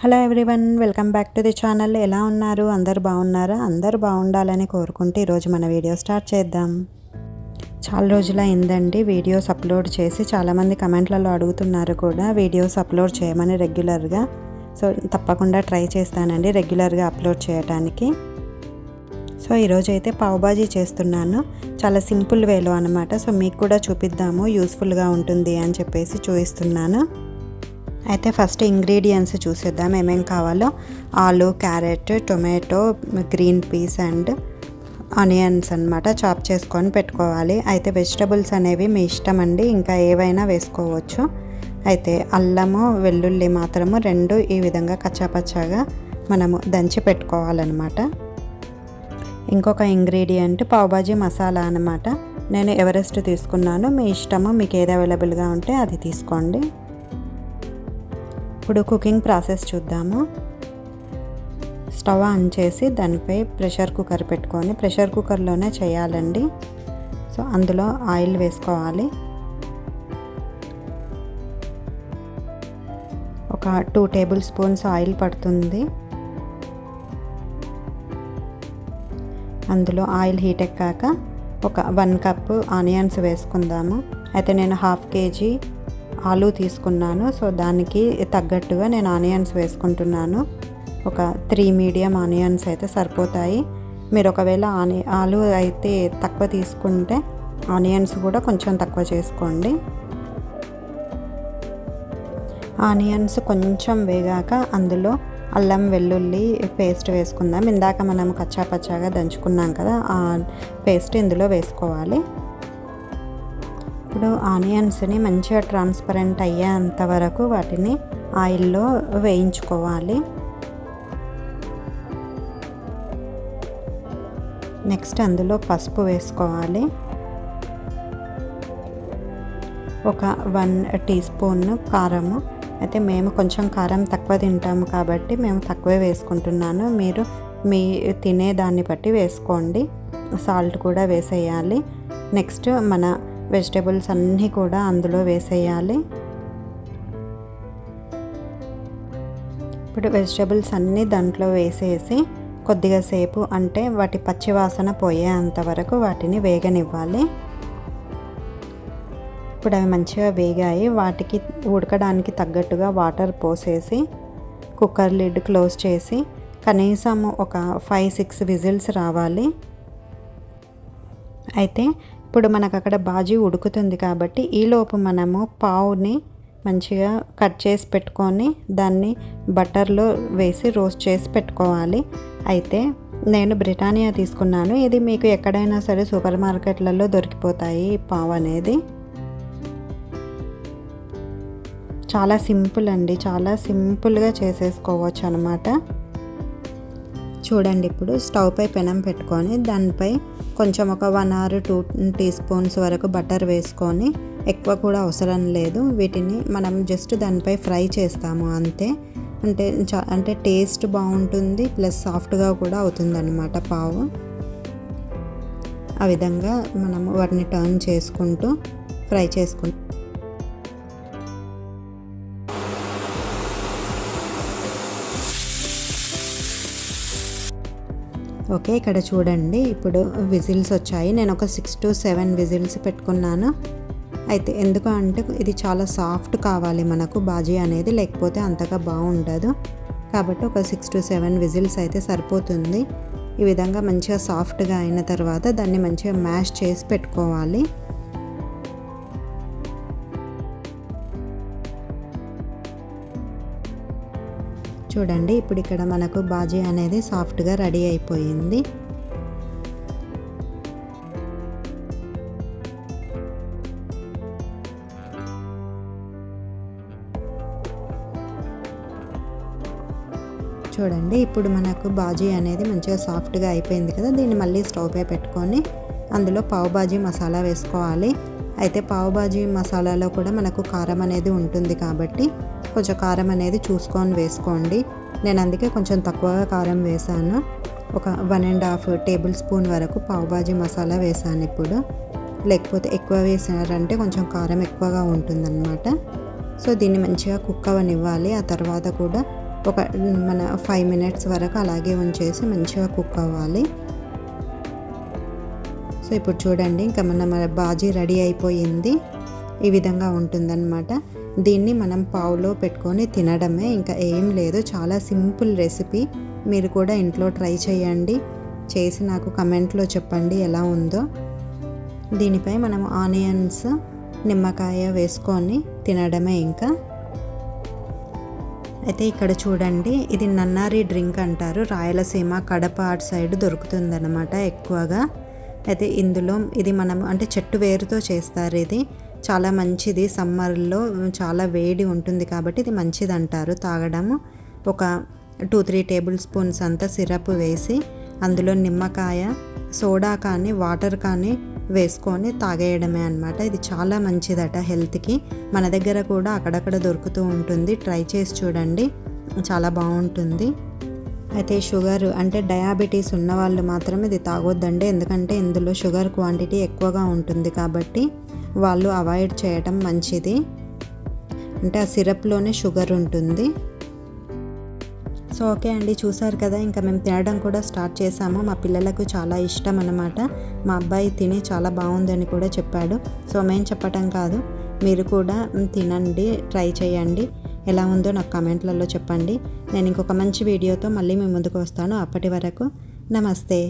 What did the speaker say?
Hello everyone, welcome back to the channel. ఎలా ఉన్నారు? అందరు బాగున్నారా? అందరూ బాగుండాలని కోరుకుంటూ ఈరోజు మన వీడియో స్టార్ట్ చేద్దాం. చాలా రోజులైందండి వీడియోస్ అప్లోడ్ చేసి. చాలామంది కమెంట్లలో అడుగుతున్నారు కూడా వీడియోస్ అప్లోడ్ చేయమని రెగ్యులర్గా. సో తప్పకుండా ట్రై చేస్తానండి రెగ్యులర్గా అప్లోడ్ చేయడానికి. సో ఈరోజైతే పావ్ బాజీ చేస్తున్నాను, చాలా సింపుల్ వేలో అనమాట. సో మీకు కూడా చూపిద్దాము, యూస్ఫుల్గా ఉంటుంది అని చెప్పేసి చూపిస్తున్నాను. అయితే ఫస్ట్ ఇంగ్రీడియంట్స్ చూసేద్దాం ఏమేం కావాలో. ఆలు, carrot, tomato, green peas and onions అన్నమాట చాప్ చేసుకొని పెట్టుకోవాలి. అయితే వెజిటబుల్స్ అనేవి మీ ఇష్టం అండి, ఇంకా ఏవైనా వేసుకోవచ్చు. అయితే అల్లము, వెల్లుల్లి మాత్రము రెండు ఈ విధంగా కచ్చాపచ్చాగా మనము దంచి పెట్టుకోవాలన్నమాట. ఇంకొక ఇంగ్రీడియంట్ పావ్ బాజీ మసాలా అన్నమాట. నేను ఎవరెస్ట్ తీసుకున్నాను, మీ ఇష్టము, మీకు ఏది అవైలబుల్గా ఉంటే అది తీసుకోండి. ఇప్పుడు కుకింగ్ ప్రాసెస్ చూద్దాము. స్టవ్ ఆన్ చేసి దానిపై ప్రెషర్ కుక్కర్ పెట్టుకొని, ప్రెషర్ కుక్కర్లోనే చేయాలండి. సో అందులో ఆయిల్ వేసుకోవాలి. ఒక 2 టేబుల్ స్పూన్స్ ఆయిల్ పడుతుంది. అందులో ఆయిల్ హీట్ ఎక్కాక ఒక 1 కప్ ఆనియన్స్ వేసుకుందాము. అయితే నేను 1/2 kg ఆలు తీసుకున్నాను. సో దానికి తగ్గట్టుగా నేను ఆనియన్స్ వేసుకుంటున్నాను. ఒక 3 మీడియం ఆనియన్స్ అయితే సరిపోతాయి. మీరు ఒకవేళ ఆలు అయితే తక్కువ తీసుకుంటే ఆనియన్స్ కూడా కొంచెం తక్కువ చేసుకోండి. ఆనియన్స్ కొంచెం వేగాక అందులో అల్లం వెల్లుల్లి పేస్ట్ వేసుకుందాం. ఇందాక మనం కచ్చాపచ్చాగా దంచుకున్నాం కదా, ఆ పేస్ట్ ఇందులో వేసుకోవాలి. ఇప్పుడు ఆనియన్స్ని మంచిగా ట్రాన్స్పరెంట్ అయ్యేంత వరకు వాటిని ఆయిల్లో వేయించుకోవాలి. నెక్స్ట్ అందులో పసుపు వేసుకోవాలి. ఒక 1 టీ స్పూన్ కారము. అయితే మేము కొంచెం కారం తక్కువ తింటాము కాబట్టి మేము తక్కువే వేసుకుంటున్నాను. మీరు మీ తినే దాన్ని బట్టి వేసుకోండి. సాల్ట్ కూడా వేసేయాలి. నెక్స్ట్ మన వెజిటేబుల్స్ అన్నీ కూడా అందులో వేసేయాలి. ఇప్పుడు వెజిటేబుల్స్ అన్నీ దాంట్లో వేసేసి కొద్దిగా సేపు, అంటే వాటి పచ్చివాసన పోయేంత వరకు వాటిని వేగనివ్వాలి. ఇప్పుడు అవి మంచిగా వేగాయి. వాటికి ఉడకడానికి తగ్గట్టుగా వాటర్ పోసేసి కుక్కర్ లిడ్ క్లోజ్ చేసి కనీసం ఒక 5-6 విజిల్స్ రావాలి. అయితే ఇప్పుడు మనకు అక్కడ బాజీ ఉడుకుతుంది కాబట్టి ఈలోపు మనము పావుని మంచిగా కట్ చేసి పెట్టుకొని దాన్ని బటర్లో వేసి రోస్ట్ చేసి పెట్టుకోవాలి. అయితే నేను బ్రిటానియా తీసుకున్నాను. ఇది మీకు ఎక్కడైనా సరే సూపర్ మార్కెట్లలో దొరికిపోతాయి. పావు అనేది చాలా సింపుల్ అండి, చాలా సింపుల్గా చేసేసుకోవచ్చు అనమాట. చూడండి, ఇప్పుడు స్టవ్ పై పెనం పెట్టుకొని దానిపై కొంచెం ఒక 1 or 2 టీ స్పూన్స్ వరకు బటర్ వేసుకొని, ఎక్కువ కూడా అవసరం లేదు, వీటిని మనం జస్ట్ దానిపై ఫ్రై చేస్తాము అంతే. అంటే టేస్ట్ బాగుంటుంది, ప్లస్ సాఫ్ట్గా కూడా అవుతుంది అన్నమాట పావు. ఆ విధంగా మనం వాటిని టర్న్ చేసుకుంటూ ఫ్రై చేసుకుంటాం. ఓకే, ఇక్కడ చూడండి ఇప్పుడు విజిల్స్ వచ్చాయి. నేను ఒక 6 to 7 విజిల్స్ పెట్టుకున్నాను. అయితే ఎందుకు అంటే ఇది చాలా సాఫ్ట్ కావాలి మనకు బాజీ అనేది, లేకపోతే అంతగా బాగుండదు. కాబట్టి ఒక 6 to 7 విజిల్స్ అయితే సరిపోతుంది. ఈ విధంగా మంచిగా సాఫ్ట్గా అయిన తర్వాత దాన్ని మంచిగా మ్యాష్ చేసి పెట్టుకోవాలి. చూడండి, ఇప్పుడు ఇక్కడ మనకు బాజీ అనేది సాఫ్ట్గా రెడీ అయిపోయింది. చూడండి, ఇప్పుడు మనకు బాజీ అనేది మంచిగా సాఫ్ట్గా అయిపోయింది కదా. దీన్ని మళ్ళీ స్టవ్ పై పెట్టుకొని అందులో పావ్ బాజీ మసాలా వేసుకోవాలి. అయితే పావ్ బాజీ మసాలాలో కూడా మనకు కారం అనేది ఉంటుంది కాబట్టి కొంచెం కారం అనేది చూసుకొని వేసుకోండి. నేను అందుకే కొంచెం తక్కువగా కారం వేసాను. ఒక 1.5 టేబుల్ స్పూన్ వరకు పావ్ బాజీ మసాలా వేసాను ఇప్పుడు. లేకపోతే ఎక్కువ వేసారంటే కొంచెం కారం ఎక్కువగా ఉంటుందన్నమాట. సో దీన్ని మంచిగా కుక్ అవ్వనివ్వాలి. ఆ తర్వాత కూడా ఒక మన 5 మినిట్స్ వరకు అలాగే ఉంచేసి మంచిగా కుక్ అవ్వాలి. సో ఇప్పుడు చూడండి ఇంకా మన బాజీ రెడీ అయిపోయింది. ఈ విధంగా ఉంటుందన్నమాట. దీన్ని మనం పావులో పెట్టుకొని తినడమే, ఇంకా ఏం లేదు. చాలా సింపుల్ రెసిపీ. మీరు కూడా ఇంట్లో ట్రై చేయండి, చేసి నాకు కమెంట్లో చెప్పండి ఎలా ఉందో. దీనిపై మనం ఆనియన్స్, నిమ్మకాయ వేసుకొని తినడమే ఇంకా. అయితే ఇక్కడ చూడండి, ఇది నన్నారి డ్రింక్ అంటారు. రాయలసీమ, కడప అటు సైడ్ దొరుకుతుందన్నమాట ఎక్కువగా. అయితే ఇందులో ఇది మనం అంటే చెట్టు వేరుతో చేస్తారు. ఇది చాలా మంచిది, సమ్మర్లో చాలా వేడి ఉంటుంది కాబట్టి ఇది మంచిది అంటారు తాగడము. ఒక 2-3 టేబుల్ స్పూన్స్ అంతా సిరప్ వేసి అందులో నిమ్మకాయ, సోడా కానీ వాటర్ కానీ వేసుకొని తాగేయడమే అనమాట. ఇది చాలా మంచిదట హెల్త్కి. మన దగ్గర కూడా అక్కడక్కడ దొరుకుతూ ఉంటుంది, ట్రై చేసి చూడండి, చాలా బాగుంటుంది. అయితే షుగర్ అంటే డయాబెటీస్ ఉన్న వాళ్ళు మాత్రం ఇది తాగొద్దండి, ఎందుకంటే ఇందులో షుగర్ క్వాంటిటీ ఎక్కువగా ఉంటుంది కాబట్టి వాళ్ళు అవాయిడ్ చేయటం మంచిది. అంటే ఆ సిరప్లోనే షుగర్ ఉంటుంది. సో ఓకే అండి, చూసారు కదా, ఇంకా మేము తినడం కూడా స్టార్ట్ చేసాము. మా పిల్లలకు చాలా ఇష్టం అన్నమాట. మా అబ్బాయి తిని చాలా బాగుందని కూడా చెప్పాడు. సో మేము చెప్పటం కాదు, మీరు కూడా తినండి, ట్రై చేయండి. ఎలా ఉందో నాకు కామెంట్లలో చెప్పండి. నేను ఇంకొక మంచి వీడియోతో మళ్ళీ మీ ముందుకు వస్తాను. అప్పటి వరకు నమస్తే.